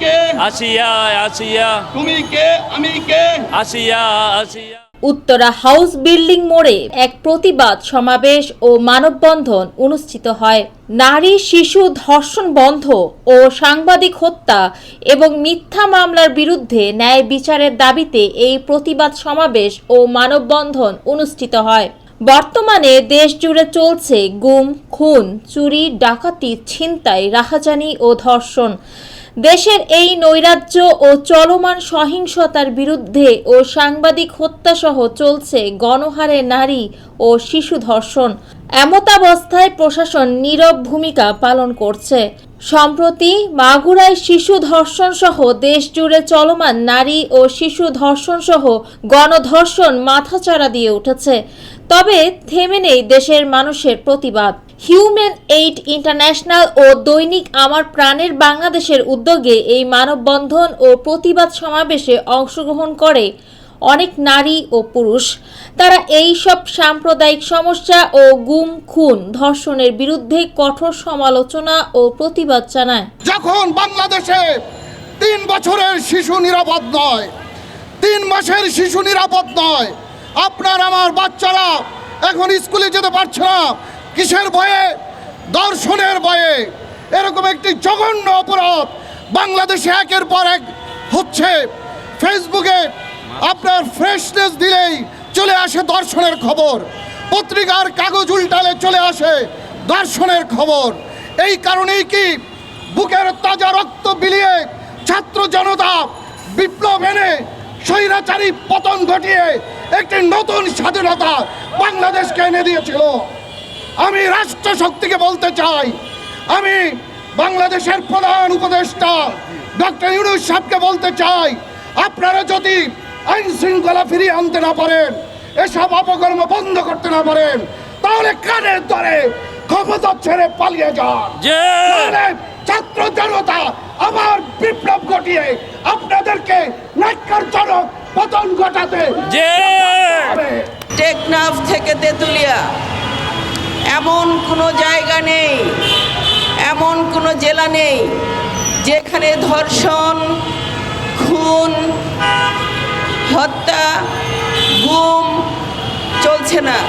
কে? আসিয়া আসিয়া তুমি কে? আমি কে? আসিয়া আসিয়া। Uttara house building মোড়ে এক প্রতিবাদ সমাবেশ ও মানববন্ধন অনুষ্ঠিত হয়। নারী শিশু ধর্ষণ বন্ধ ও সাংবাদিক হত্যা এবং মিথ্যা মামলার বিরুদ্ধে ন্যায় বিচারের দাবিতে এই প্রতিবাদ সমাবেশ ও মানববন্ধন অনুষ্ঠিত হয়। বর্তমানে দেশ জুড়ে চলছে গুম, খুন, চুরি, ডাকাতি, ছিনতাই, রাহাজানি ও ধর্ষণ। দেশের এই নৈরাজ্য ও চলমান সহিংসতার বিরুদ্ধে ও সাংবাদিক হত্যাসহ চলছে গণহারে নারী ও শিশু ধর্ষণ। এমতাবস্থায় প্রশাসন নীরব ভূমিকা পালন করছে। সম্প্রতি মাগুরায় শিশু ধর্ষণ সহ দেশ জুড়ে চলমান নারী ও শিশু ধর্ষণ সহ গণধর্ষণ মাথাচাড়া দিয়ে উঠেছে। তবে থেমে নেই দেশের মানুষের প্রতিবাদ। হিউম্যান এইড ইন্টারন্যাশনাল ও দৈনিক আমার প্রাণের বাংলাদেশের উদ্যোগে এই মানববন্ধন ও প্রতিবাদ সমাবেশে অংশগ্রহণ করে অনেক নারী ও পুরুষ। তারা এই সব সাম্প্রদায়িক সমস্যা ও গুম, খুন, ধর্ষণের বিরুদ্ধে কঠোর সমালোচনা ও প্রতিবাদ জানায়। যখন বাংলাদেশে 3 বছরের শিশু নিরাপদ নয়, 3 মাসের শিশু নিরাপদ নয়, আপনার আমার বাচ্চারা এখন স্কুলে যেতে পারছে না, কিসের ভয়ে? দর্শনের ভয়ে। এরকম একটি জঘন্য অপরাধ বাংলাদেশে একের পর এক হচ্ছে। ফেসবুকে আপনার ফ্রেশনেস দিলেই চলে আসে দর্শনের খবর, পত্রিকার কাগজ উল্টালে চলে আসে দর্শনের খবর। এই কারণেই কি বুকের তাজা রক্ত বিলিয়ে ছাত্র জনতা বিপ্লব এনে স্বৈরাচারী পতন ঘটিয়ে একটি নতুন স্বাধীনতা বাংলাদেশকে এনে দিয়েছিল। আমি রাষ্ট্রশক্তিকে বলতে চাই, আমি বাংলাদেশের প্রধান উপদেষ্টা ডক্টর ইউনূস সাহেবকে বলতে চাই, আপনারা যদি আইন শৃঙ্খলা ফিরিয়ে আনতে না পারেন, এসব অপকর্ম বন্ধ করতে না পারেন, তাহলে কানের ধরে ক্ষমতা ছেড়ে পালিয়ে যান। ছাত্র জনতা আবার বিপ্লব ঘটিয়ে আপনাদেরকে ন্যাক্কারজনক পতন ঘটাতে। টেকনাফ থেকে তেঁতুলিয়া এমন কোনো জায়গা নেই, এমন কোনো জেলা নেই যেখানে ধর্ষণ, খুন, হত্যা, গুম চলছে না।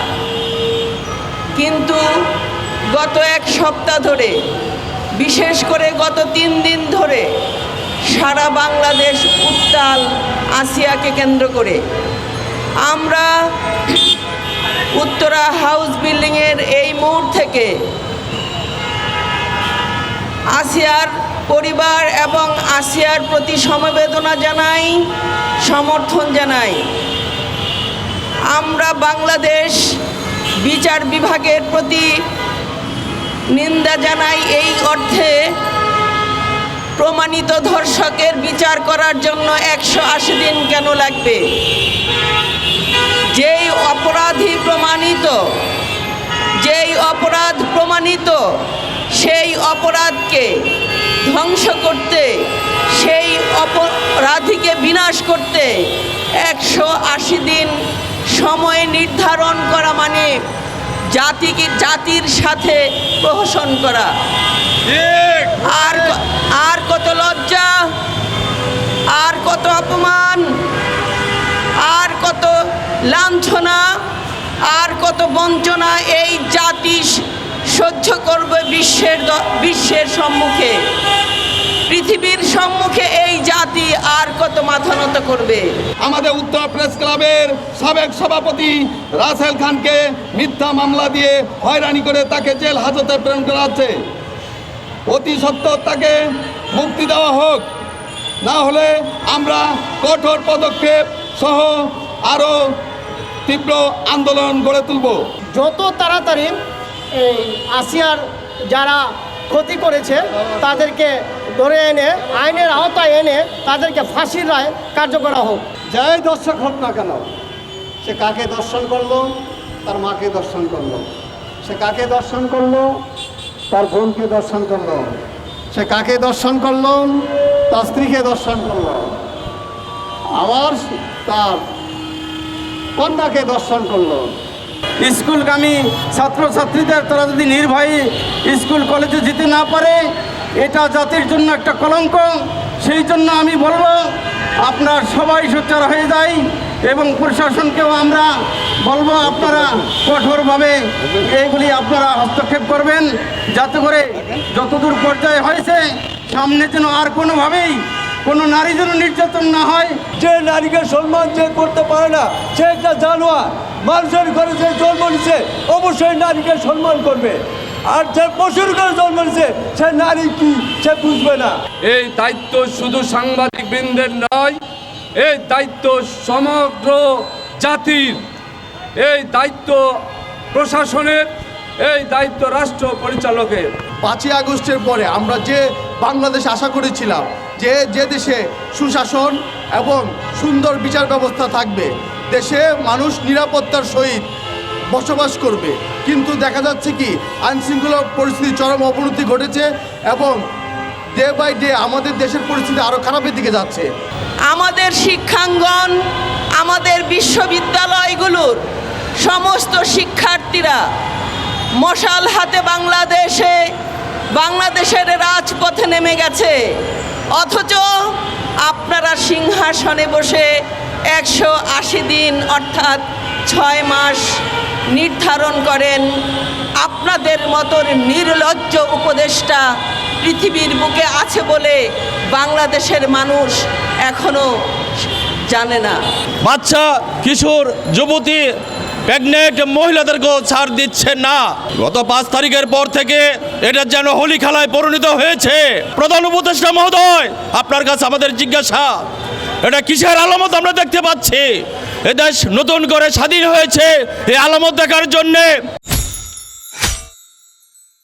কিন্তু গত 1 সপ্তাহ ধরে, বিশেষ করে গত 3 দিন ধরে সারা বাংলাদেশ উত্তাল আসিয়াকে কেন্দ্র করে। আমরা উত্তরা হাউস বিল্ডিংয়ের এই মোড় থেকে আসিয়ার পরিবার এবং আসিয়ার প্রতি সমবেদনা জানাই, সমর্থন জানাই। আমরা বাংলাদেশ বিচার বিভাগের প্রতি নিন্দা জানাই এই অর্থে, প্রমাণিত ধর্ষকের বিচার করার জন্য 180 দিন কেন লাগবে? যেই অপরাধ প্রমাণিত সেই অপরাধকে ধ্বংস করতে, সেই অপরাধীকে বিনাশ করতে 180 দিন সময় নির্ধারণ করা মানে জাতির সাথে প্রহসন করা। আর কত লজ্জা, আর কত অপমান, আর কত লাঞ্ছনা, আর কত বঞ্চনা এই জাতি সহ্য করবে বিশ্বের সম্মুখে, পৃথিবীর সম্মুখে এই জাতি আর কত মাথা নত করবে? আমাদের উত্তরা প্রেস ক্লাবের সাবেক সভাপতি রাসেল খানকে মিথ্যা মামলা দিয়ে হয়রানি করে তাকে জেল হাজতে প্রেরণ করা হচ্ছে। অতি সত্বর তাকে মুক্তি দেওয়া হোক, না হলে আমরা কঠোর পদক্ষেপ সহ আরও তীব্র আন্দোলন গড়ে তুলব। যত তাড়াতাড়ি এই আসিয়ার যারা ক্ষতি করেছে তাদেরকে ধরে এনে আইনের আওতায় এনে তাদেরকে ফাঁসির রায় কার্যকর হোক। যাই দর্শক হোক না কেন, সে কাকে দর্শন করলো? তার মাকে দর্শন করলো। সে কাকে দর্শন করলো? তার বোনকে দর্শন করলো। সে কাকে দর্শন করলো? তার স্ত্রীকে দর্শন করলো। আবার তার কন্যাকে দর্শন করলো। স্কুলগামী ছাত্রছাত্রীদের তারা যদি নির্ভয়ে স্কুল কলেজে যেতে না পারে, এটা জাতির জন্য একটা কলঙ্ক। সেই জন্য আমি বলবো আপনার সবাই সোচ্চার হয়ে যায় এবং প্রশাসনকেও আমরা বলবো আপনারা কঠোরভাবে এইগুলি আপনারা হস্তক্ষেপ করবেন, যাতে করে যতদূর পর্যায়ে হয়েছে সামনে যেন আর কোনোভাবেই কোনো নারী যেন নির্যাতন না হয়। যে নারীকে সম্মান যে করতে পারে না সে একটা জানোয়ার। মানুষের ঘরে যে জন্ম নিচ্ছে অবশ্যই নারীকে সম্মান করবে, আর যে পশুর ঘরে জন্ম নিচ্ছে সে নারী কি সে বুঝবে না। এই দায়িত্ব শুধু সাংবাদিক বৃন্দের নয়, এই দায়িত্ব সমগ্র জাতির, এই দায়িত্ব প্রশাসনের, এই দায়িত্ব রাষ্ট্র পরিচালকের। 5ই আগস্টের পরে আমরা যে বাংলাদেশ আশা করেছিলাম যে দেশে সুশাসন এবং সুন্দর বিচার ব্যবস্থা থাকবে, দেশে মানুষ নিরাপত্তার সহিত বসবাস করবে, কিন্তু দেখা যাচ্ছে কি আইনশৃঙ্খলা পরিস্থিতি চরম অবনতি ঘটেছে এবং ডে বাই ডে আমাদের দেশের পরিস্থিতি আরও খারাপের দিকে যাচ্ছে। আমাদের শিক্ষাঙ্গন, আমাদের বিশ্ববিদ্যালয়গুলোর সমস্ত শিক্ষার্থীরা মশাল হাতে বাংলাদেশের রাজপথে নেমে গেছে, অথচ আপনারা সিংহাসনে বসে 180 দিন অর্থাৎ 6 মাস নির্ধারণ করেন। আপনাদের মতন নির্লজ্জ উপদেষ্টা পৃথিবীর বুকে আছে বলে বাংলাদেশের মানুষ এখনো জানে না। বাচ্চা, কিশোর, যুবতী, প্রেগনেন্ট মহিলাদেরকেও ছাড় দিচ্ছে না। গত 5 তারিখের পর থেকে এটা যেন হোলি খেলায় পরিণত হয়েছে। প্রধান উপদেষ্টা মহোদয়, আপনার কাছে আমাদের জিজ্ঞাসা, এটা কিসের আলামত আমরা দেখতে পাচ্ছি? এদেশ নতুন করে স্বাধীন হয়েছে এই আলামত দেখার জন্যে